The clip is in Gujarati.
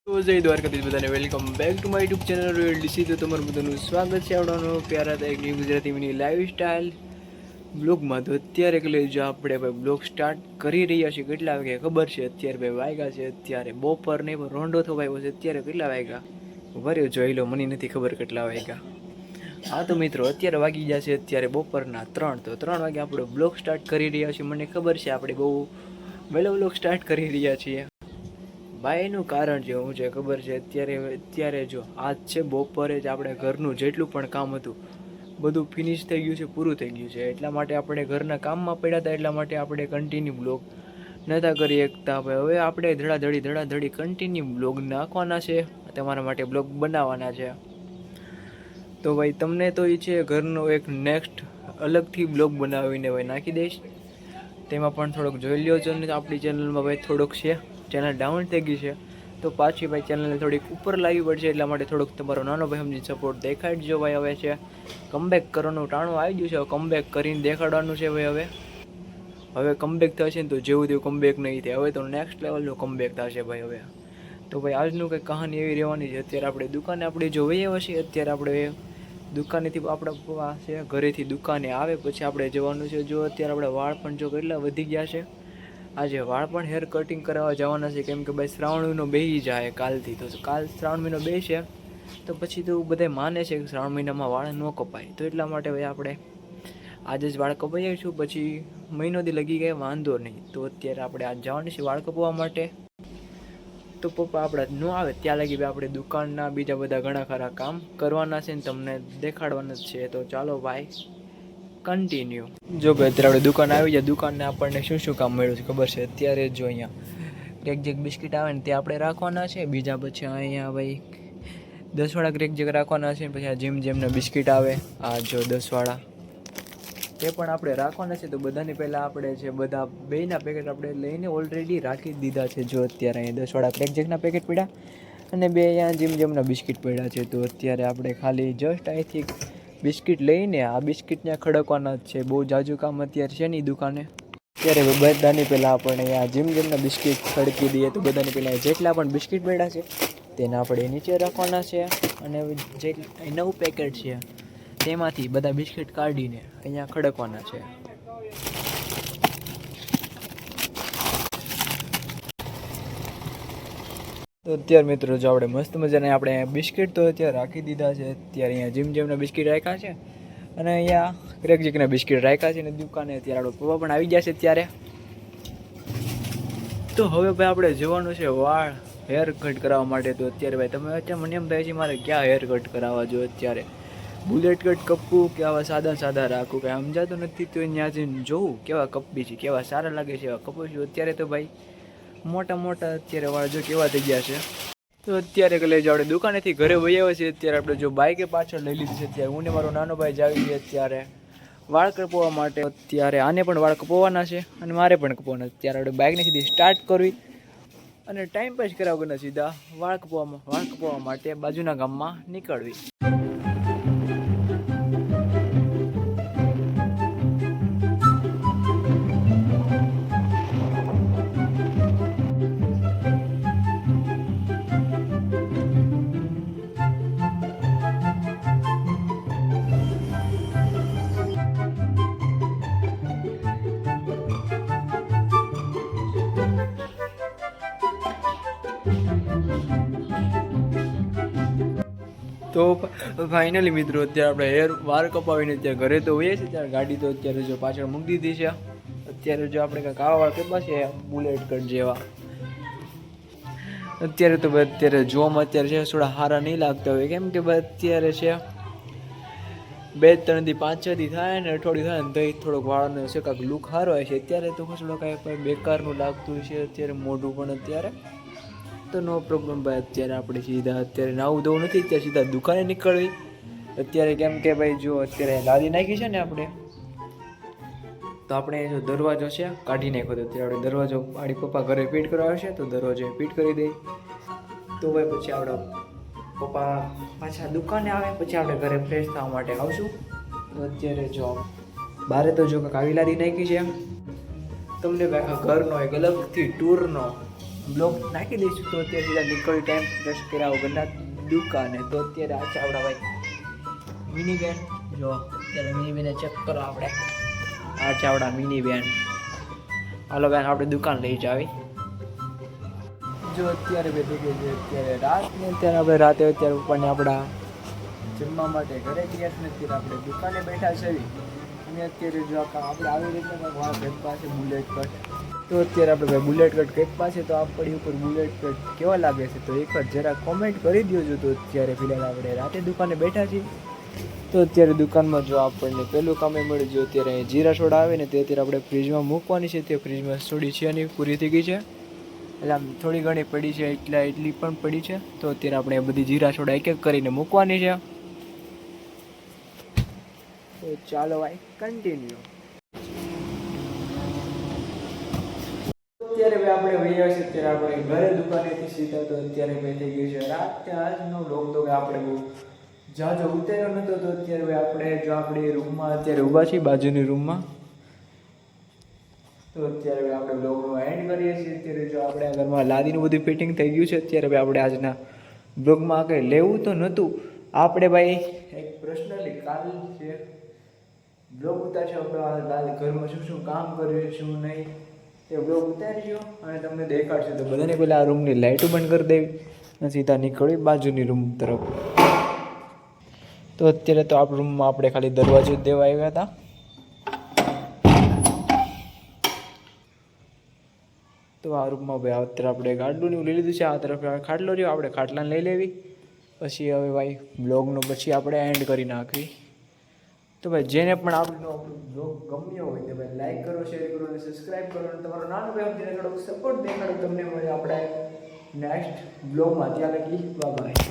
તો જય દ્વારકાધીશ બધાને welcome back to my YouTube channel royal DC. તો તમારું બધાનું સ્વાગત છે આવડાનો પ્યારા એક new Gujarati mini life style બ્લોગમાં. તો અત્યારે કે જો આપણે ભાઈ બ્લોગ સ્ટાર્ટ કરી રહ્યા છીએ. કેટલા વાગ્યા ખબર છે? અત્યારે ભાઈ વાગ્યા છે અત્યારે બપોર નહીં પણ રોંડો થવાયો છે. અત્યારે કેટલા વાગ્યા ભર્યો જોઈ લો, મને નથી ખબર કેટલા વાગ્યા. હા તો મિત્રો અત્યારે વાગી ગયા છે અત્યારે બપોરના 3. તો 3 વાગે આપણે બ્લોગ સ્ટાર્ટ કરી રહ્યા છીએ. મને ખબર છે આપણે બહુ વહેલો બ્લોગ સ્ટાર્ટ કરી રહ્યા છીએ. ભાઈ એનું કારણ છે શું છે ખબર છે? અત્યારે જો આજ છે બપોરે જ આપણે ઘરનું જેટલું પણ કામ હતું બધું ફિનિશ થઈ ગયું છે, પૂરું થઈ ગયું છે. એટલા માટે આપણે ઘરના કામમાં પડ્યા હતા, એટલા માટે આપણે કન્ટિન્યુ બ્લોગ નહોતા કરી શકતા. હવે આપણે ધડાધડી કન્ટિન્યુ બ્લોગ નાખવાના છે, તમારા માટે બ્લોગ બનાવવાના છે. તો ભાઈ તમને તો એ છે ઘરનો એક નેક્સ્ટ અલગથી બ્લોગ બનાવીને ભાઈ નાખી દઈશ. તેમાં પણ થોડોક જોઈ લ્યો છો ને આપણી ચેનલમાં ભાઈ થોડોક છે, ચેનલ ડાઉન થઈ ગઈ છે તો પાછી ભાઈ ચેનલને થોડીક ઉપર લાવવી પડશે. એટલા માટે થોડોક તમારો નાનો ભાઈ સમજી સપોર્ટ દેખાડજો ભાઈ. હવે છે કમબેક કરવાનું ટાણું આવી ગયું છે, હવે કમબેક કરીને દેખાડવાનું છે ભાઈ. હવે કમબેક થશે ને તો જેવું તેવું કમબેક નહીં થાય, હવે તો નેક્સ્ટ લેવલનું કમબેક થશે ભાઈ. હવે તો ભાઈ આજનું કંઈક કહાની એવી રહેવાની છે. અત્યારે આપણે દુકાને આપણે જો વહી આવ્યા છીએ, અત્યારે આપણે દુકાનેથી આપણા છે ઘરેથી દુકાને આવે પછી આપણે જવાનું છે. જો અત્યારે આપણે વાળ પણ જો કેટલા વધી ગયા છે. આજે વાળ પણ હેર કટિંગ કરાવવા જવાના છે, કેમ કે ભાઈ શ્રાવણ મહિનો બેસી જાય કાલથી. તો કાલ શ્રાવણ મહિનો બેસે તો પછી તો બધા માને છે કે શ્રાવણ મહિનામાં વાળ ન કપાય. તો એટલા માટે ભાઈ આપણે આજે જ વાળ કપાઈ આવીશું, પછી મહિનોથી લગી ગયા વાંધો નહીં. તો અત્યારે આપણે આજ જવાનું છે વાળ કપાવવા માટે. તો પપ્પા આપણા ન આવે ત્યાં લગી ભાઈ આપણે દુકાનના બીજા બધા ઘણા ખરા કામ કરવાના છે ને તમને દેખાડવાના જ છે. તો ચાલો ભાઈ કન્ટિન્યુ. જો ભાઈ અત્યારે આપણે દુકાન આવી જાય, દુકાનને આપણને શું શું કામ મળ્યું છે ખબર છે? અત્યારે જો અહીંયા ક્રેક બિસ્કિટ આવે ને તે આપણે રાખવાના છે. બીજા પછી અહીંયા ભાઈ 10 વાળા ક્રેક રાખવાના છે. પછી આ જેમના બિસ્કિટ આવે આ જો 10 વાળા તે પણ આપણે રાખવાના છે. તો બધાની પહેલાં આપણે છે બધા બેયના પેકેટ આપણે લઈને ઓલરેડી રાખી દીધા છે. જો અત્યારે અહીંયા 10 વાળા ક્રેક પેકેટ પડ્યા અને 2 અહીંયા જેમના બિસ્કિટ પડ્યા છે. તો અત્યારે આપણે ખાલી જસ્ટ અહીંથી બિસ્કિટ લઈને આ બિસ્કિટને ખડકવાના જ છે. બહુ જાજુ કામ અત્યારે છે નહીં દુકાને. ત્યારે બધાની પહેલાં આપણે આ જેમના બિસ્કિટ ખડકી દઈએ. તો બધાની પહેલાં જેટલા પણ બિસ્કિટ પડ્યા છે તેને આપણે નીચે રાખવાના છે. અને જે નવું પેકેટ છે તેમાંથી બધા બિસ્કિટ કાઢીને અહીંયા ખડકવાના છે. તો અત્યારે મિત્રો જો આપણે મસ્ત મજાને આપણે બિસ્કિટ તો અત્યારે રાખી દીધા છે. અત્યારે અહીંયા જેમના બિસ્કિટ રાખ્યા છે અને અહીંયા ક્રેકજેકના બિસ્કિટ રાખ્યા છે. અને દુકાને અત્યારે આપણો પપ્પા પણ આવી ગયા છે અત્યારે. તો હવે ભાઈ આપણે જવાનું છે વાળ હેર કટ કરાવવા માટે. તો અત્યારે ભાઈ તમે અત્યારે મને એમ થાય છે મારે ક્યાં હેર કટ કરાવવા જો અત્યારે બુલેટ કટ કપવું કે આવા સાદા રાખવું કાંઈ સમજાતું નથી. તો ત્યાં જઈને જોવું કેવા કપી છે, કેવા સારા લાગે છે એવા કપું છું. અત્યારે તો ભાઈ મોટા અત્યારે વાળ જો કેવા થઈ ગયા છે. તો અત્યારે કે લઈ જાવ આપણે દુકાનેથી ઘરે વહી આવ્યા છે. અત્યારે આપણે જો બાઈકે પાછળ લઈ લીધી છે. અત્યારે હું ને મારો નાનો ભાઈ જાવી છે અત્યારે વાળ કપાવવા માટે. અત્યારે આને પણ વાળ કપાવવાના છે અને મારે પણ કપાવવાના. અત્યારે આપણે બાઇકને સીધી સ્ટાર્ટ કરવી અને ટાઈમ પાસ કર્યા વગરના સીધા વાળ કપાવવા માટે બાજુના ગામમાં નીકળવી. તો ફાઇનલી મિત્રો અત્યારે આપણે વાળ કપાવીને અત્યારે ઘરે તો હોઈએ છીએ. ત્યારે ગાડી તો અત્યારે જો પાછળ મૂકી દીધી છે. અત્યારે જો આપણે કંઈક આવા વાળ કપા છે બુલેટ કટ જેવા. અત્યારે તો અત્યારે જોવામાં અત્યારે છે થોડા સારા નહીં લાગતા હોય, કેમ કે અત્યારે છે 2-3 થી 5-6 દી થાય ને અઠવાડિયું થાય ને તો થોડોક વાળનો છે કાંઈક લુક સારો હોય છે. અત્યારે તો થોડો કાંઈ બેકારનું લાગતું છે અત્યારે મોઢું પણ અત્યારે. તો નો પ્રોબ્લેમ ભાઈ. અત્યારે આપણે સીધા અત્યારે નાવું ધોવું નથી, અત્યારે સીધા દુકાને નીકળવી અત્યારે. કેમ કે ભાઈ જો અત્યારે લાદી નાખી છે ને આપણે, તો આપણે જો દરવાજો છે કાઢી નાખ્યો. તો અત્યારે આપણે દરવાજો મારી પપ્પા ઘરે ફિટ કરવા આવશે તો દરવાજો ફિટ કરી દઈ. તો ભાઈ પછી આપણા પપ્પા પાછા દુકાને આવે પછી આપણે ઘરે ફ્રેશ થવા માટે આવશું. તો અત્યારે જો બારે તો જો કાંઈક આવી લાદી નાખી છે તમને આખા ઘરનો એક અલગથી ટૂરનો બ્લોગ નાખી દઈશું. તો અત્યારે સીધા નીકળી ટાઈમ બ્રશ કર્યા વગરના દુકાને. તો અત્યારે આ ચાવડા ભાઈ મિની બેન, જો અત્યારે મિની બેને ચેક કરો આપણે. આ ચાવડા મિની બેન. હાલો બેન આપણે દુકાન લઈ જાવી. જો અત્યારે બે થઈ ગઈ છે અત્યારે રાત ને. અત્યારે આપણે રાતે અત્યારે ઉપરને આપણા જમવા માટે ઘરે ગયા છે ને અત્યારે આપણે દુકાને બેઠા છે. અને અત્યારે જો આપણે આવી રીતના વાળા ઘર પાસે બુલેટ કટ. તો અત્યારે આપણે ભાઈ બુલેટ કટ કંઈક પાસે તો આપણી ઉપર બુલેટ કટ કેવા લાગે છે તો એકવાર જરા કોમેન્ટ કરી દો. તો અત્યારે ફિલહાલ આપણે રાતે દુકાને બેઠા છીએ. તો અત્યારે દુકાનમાં જો આપણને પહેલું કામે મળ્યું. જો અત્યારે જીરા સોડા આવે ને તે અત્યારે આપણે ફ્રીજમાં મૂકવાની છે. તે ફ્રીજમાં સોડી છે અને પૂરી થઈ ગઈ છે. એટલે આમ થોડી ઘણી પડી છે, એટલી પણ પડી છે. તો અત્યારે આપણે બધી જીરા સોડા એક એક કરીને મૂકવાની છે. તો ચાલો ભાઈ કન્ટિન્યુ. અત્યારે ભાઈ આપણે વૈયા છે અત્યારે આપણે ઘરે દુકાનેથી સીધા. તો અત્યારે ભાઈ થઈ ગયું છે રાત. આજનો બ્લોગ તો આપણે બહુ જાજો ઉતાર્યો નહોતો. તો અત્યારે ભાઈ આપણે જો આપણી રૂમમાં અત્યારે ઊભા છીએ, બાજુની રૂમમાં. તો અત્યારે ભાઈ આપણે બ્લોગનું એન્ડ કરીએ છીએ. અત્યારે જો આપણે આ ઘરમાં લાદીનું બધું ફિટિંગ થઈ ગયું છે. અત્યારે ભાઈ આપણે આજના બ્લોગમાં કંઈ લેવું તો નહોતું. આપણે ભાઈ એક પર્સનલી કાલ છે બ્લોગ ઉતારશો આપણે ઘરમાં શું શું કામ કર્યું છે શું નહીં તે બ્લોગ ઉતારજો અને તમને દેખાડશે. તો બધાને પહેલાં આ રૂમની લાઇટો બંધ કરી દેવી અને સીધા નીકળી બાજુની રૂમ તરફ. તો અત્યારે તો આ રૂમમાં આપણે ખાલી દરવાજો જ દેવા આવ્યા હતા. તો આ રૂમમાં ભાઈ અત્યારે આપણે ગાડલું લઈ લીધું છે. આ તરફ ખાટલો રહ્યો, આપણે ખાટલાને લઈ લેવી. પછી હવે ભાઈ બ્લોગનો પછી આપણે એન્ડ કરી નાખવી. તો ભાઈ જેને પણ આપણો બ્લોગ ગમ્યો હોય તો ભાઈ લાઈક કરો, શેર કરો અને સબસ્ક્રાઈબ કરો. અને તમારો નાનો ભાઈ જેને થોડોક સપોર્ટ દેખાડો. તમને મળે આપણે નેક્સ્ટ બ્લોગમાં. ત્યાં લગી બાય.